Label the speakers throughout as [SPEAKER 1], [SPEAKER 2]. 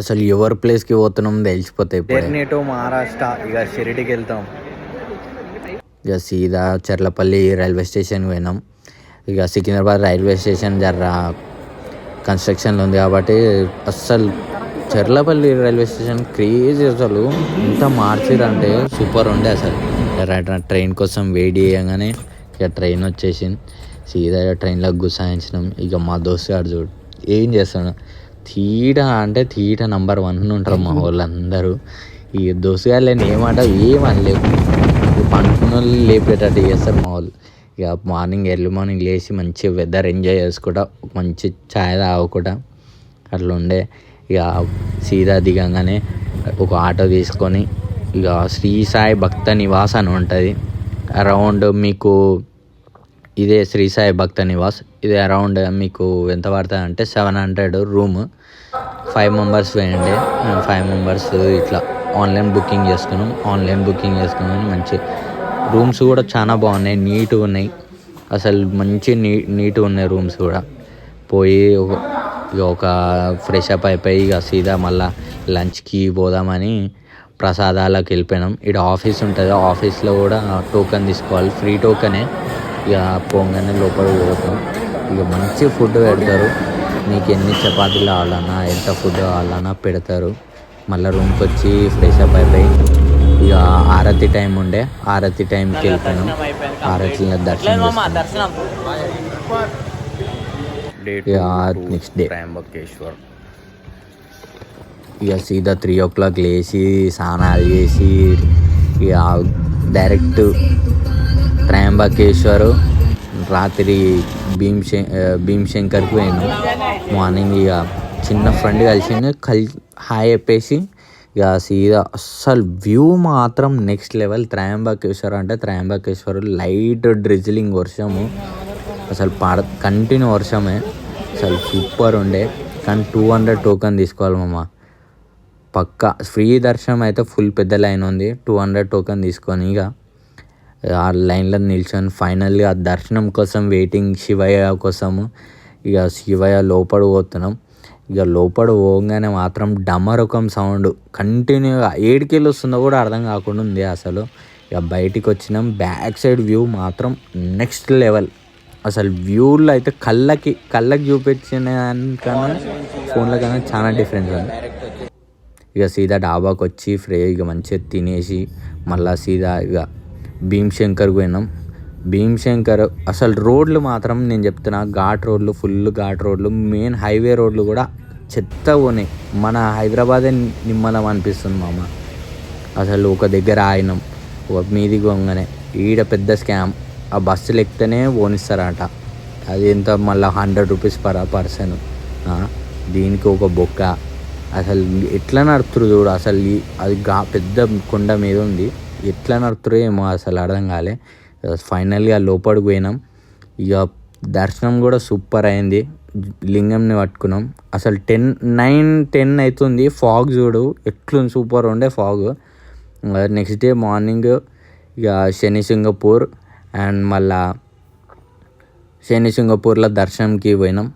[SPEAKER 1] అసలు ఎవరి ప్లేస్కి పోతున్నాం తెలిసిపోతాయి ఇప్పుడే.
[SPEAKER 2] జర్నీ టు మహారాష్ట్ర, ఇక షిరిడికి వెళ్తాం.
[SPEAKER 1] ఇక సీదా చర్లపల్లి రైల్వే స్టేషన్కి పోయినాం. ఇక సికింద్రాబాద్ రైల్వే స్టేషన్ జర కన్స్ట్రక్షన్లో ఉంది కాబట్టి అస్సలు చర్లపల్లి రైల్వే స్టేషన్ క్రేజీ. అసలు ఇంత మార్చిరంటే సూపర్ ఉండే. అసలు ట్రైన్ కోసం వెయిట్ చేయగానే ఇక ట్రైన్ వచ్చేసింది. సీదా ట్రైన్లో గుసాయించినాం. ఇక మా దోస్తు గారు చూడు ఏం చేస్తాడు, థీట నంబర్ 1 ఉంటారు మా వాళ్ళందరూ. ఈ దోస్తు గారు లేని ఏమాట ఏమనలేవు, పండుకున్న వాళ్ళు లేపేటట్టు చేస్తారు మా వాళ్ళు. ఇక ఎర్లీ మార్నింగ్ లేచి మంచి వెదర్ ఎంజాయ్ చేసుకుంటా మంచి ఛాయ్ తాగకుండా అట్లా ఉండే. ఇక సీదా దిగంగానే ఒక ఆటో తీసుకొని ఇక శ్రీ సాయి భక్త నివాస్ అని ఉంటుంది. అరౌండ్ మీకు ఇదే శ్రీ సాయి భక్త నివాస్, ఇది అరౌండ్ మీకు ఎంత పడుతుంది అంటే 700 రూమ్. 5 మెంబర్స్ వేయండి. 5 మెంబర్స్ ఇట్లా ఆన్లైన్ బుకింగ్ చేసుకున్నాం. మంచి రూమ్స్ కూడా చాలా బాగున్నాయి, నీట్గా ఉన్నాయి. అసలు మంచి నీట్గా ఉన్నాయి రూమ్స్ కూడా. పోయి ఒక ఫ్రెష్ అప్ అయిపోయి ఇక సీదా మళ్ళీ లంచ్కి పోదామని ప్రసాదాలకు వెళ్ళిపోయినాం. ఇక్కడ ఆఫీస్ ఉంటుంది, ఆఫీస్లో కూడా టోకెన్ తీసుకోవాలి, ఫ్రీ టోకెనే. ఇక పోగానే లోపలికి పోతాం. ఇక మంచి ఫుడ్ పెడతారు, మీకు ఎన్ని చపాతీలు కావాలన్నా ఎంత ఫుడ్ కావాలన్నా పెడతారు. మళ్ళీ రూమ్కి వచ్చి ఫ్రెష్ అప్ అయిపోయి ఇక ఆరతి టైం ఉండే, ఆరతి టైంకి వెళ్ళిపోయినాం. ఆరతిలో దర్శనం నెక్స్ట్ డే
[SPEAKER 2] త్రయంబకేశ్వర్.
[SPEAKER 1] ఇక సీదా 3 o'clock లేచి స్నానాలు చేసి ఇక డైరెక్ట్ త్రయంబకేశ్వర్. రాత్రి భీమశంకర్కి పోయినాం. మార్నింగ్ ఇక చిన్న ఫ్రెండ్ కలిసింది, హాయ్ చెప్పేసి ఇక సీదా అస్సలు వ్యూ మాత్రం నెక్స్ట్ లెవెల్. త్రయంబకేశ్వర్ అంటే త్రయంబకేశ్వర్ లైట్ డ్రిజిలింగ్ వర్షము, అసలు కంటిన్యూ వర్షమే. అసలు సూపర్ ఉండే. కానీ 200 టోకెన్ తీసుకోవాలి మామ, పక్కా ఫ్రీ దర్శనం అయితే ఫుల్ పెద్ద లైన్ ఉంది. 200 టోకెన్ తీసుకొని ఇక ఆ లైన్లో నిల్చొని ఫైనల్గా దర్శనం కోసం వెయిటింగ్, శివయ్య కోసము. ఇక శివయ్య లోపల పోతున్నాం. ఇక లోపల పోగానే మాత్రం డమరుకం సౌండ్ కంటిన్యూగా 7 కిలో వస్తుందో కూడా అర్థం కాకుండా ఉంది అసలు. ఇక బయటికి వచ్చినాం. బ్యాక్ సైడ్ వ్యూ మాత్రం నెక్స్ట్ లెవెల్. అసలు వ్యూలో అయితే కళ్ళకి చూపించిన దానికన్నా ఫోన్ల కన్నా చాలా డిఫరెన్స్ ఉంది. ఇక సీదా డాబాకి వచ్చి ఇక మంచిగా తినేసి మళ్ళీ సీదా ఇక భీమశంకర్కి పోయినాం. భీమశంకర్ అసలు రోడ్లు మాత్రం నేను చెప్తున్నా, ఫుల్ ఘాట్ రోడ్లు, మెయిన్ హైవే రోడ్లు కూడా చెత్త ఉన్నాయి. మన హైదరాబాదే నిమ్మలం అనిపిస్తుంది మామ. అసలు ఒక దగ్గర ఆగినాం, మీదికి పోగానే ఈడ పెద్ద స్కామ్. ఆ బస్సులు ఎక్కితేనే పోనిస్తారట, అది ఎంత మళ్ళీ 100 రూపీస్ పర్ పర్సన్. దీనికి ఒక బొక్క. అసలు ఎట్లా నడుపుతురు చూడు, అసలు అది పెద్ద కొండ మీద ఉంది, ఎట్లా నడుపుతురో ఏమో అసలు అర్థం కాలే. ఫైనల్గా లోపలికి పోయినాం. ఇక దర్శనం కూడా సూపర్ అయింది. లింగంని పట్టుకున్నాం. అసలు 9-10 అవుతుంది. ఫాగ్ చూడు ఎట్లుంది, సూపర్ ఉండే ఫాగ్. నెక్స్ట్ డే మార్నింగ్ ఇక శనిసింగపూర్ అండ్ మళ్ళా శనిసింగపూర్లో దర్శనంకి పోయినాం.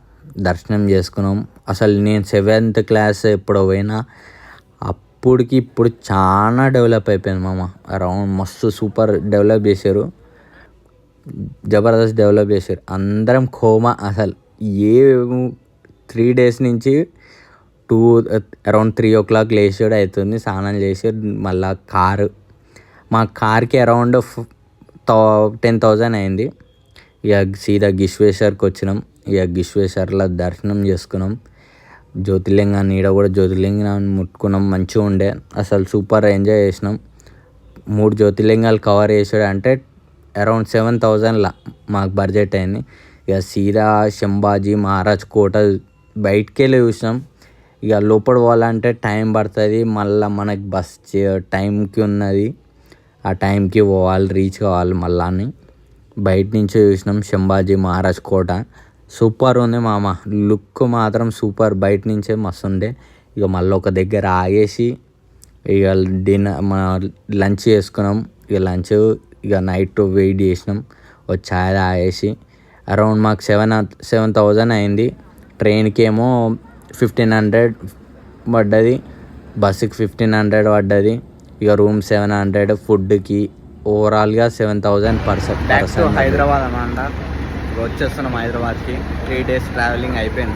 [SPEAKER 1] దర్శనం చేసుకున్నాం. అసలు నేను 7th క్లాస్ ఎప్పుడో పోయినా, అప్పటికి ఇప్పుడు చాలా డెవలప్ అయిపోయింది మామ. అరౌండ్ మస్తు సూపర్ డెవలప్ చేశారు, జబర్దస్త్ డెవలప్ చేశారు. అందరం కోమా అసలు. 3 days నుంచి అరౌండ్ 3 o'clock లేచాడు అవుతుంది. స్నానం చేసి మళ్ళా మా కార్కి అరౌండ్ 10,000 అయింది. ఇక సీదా గిశ్వేశ్వర్కి వచ్చినాం. ఇక గిశ్వేశ్వర్లో దర్శనం చేసుకున్నాం. జ్యోతిర్లింగాన్ని ఈడ కూడా జ్యోతిర్లింగాన్ని ముట్టుకున్నాం, మంచిగా ఉండే. అసలు సూపర్ ఎంజాయ్ చేసినాం. 3 జ్యోతిర్లింగాలు కవర్ చేసాడు అంటే అరౌండ్ 7,000లా మాకు బడ్జెట్ అయింది. ఇక సీదా శంభాజీ మహారాజ్ కోట బయటికి వెళ్ళి చూసినాం. ఇక లోపల పోవాలంటే టైం పడుతుంది, మళ్ళీ మనకి బస్ టైంకి ఉన్నది, ఆ టైంకి పోవాలి, రీచ్ కావాలి. మళ్ళీ అని బయట నుంచి చూసినాం శంభాజీ మహారాజ్ కోట. సూపర్ ఉంది మామ, లుక్ మాత్రం సూపర్, బయట నుంచే మస్తు ఉండే. ఇక మళ్ళీ ఒక దగ్గర ఆగేసి ఇక లంచ్ చేసుకున్నాం. ఇక లంచ్ ఇక నైట్ వెయిట్ చేసినాం. ఒక ఛాయ్ తాగేసి అరౌండ్ మాకు 7,000 అయింది. ట్రైన్కి ఏమో 1,500 పడ్డది, బస్సుకి 1500 పడ్డది, ఇక రూమ్ 700, ఫుడ్కి ఓవరాల్గా 7000 పర్సన్.
[SPEAKER 2] హైదరాబాద్ అన్నమాట. వచ్చేస్తున్నాం హైదరాబాద్కి. 3 days ట్రావెలింగ్ అయిపోయింది.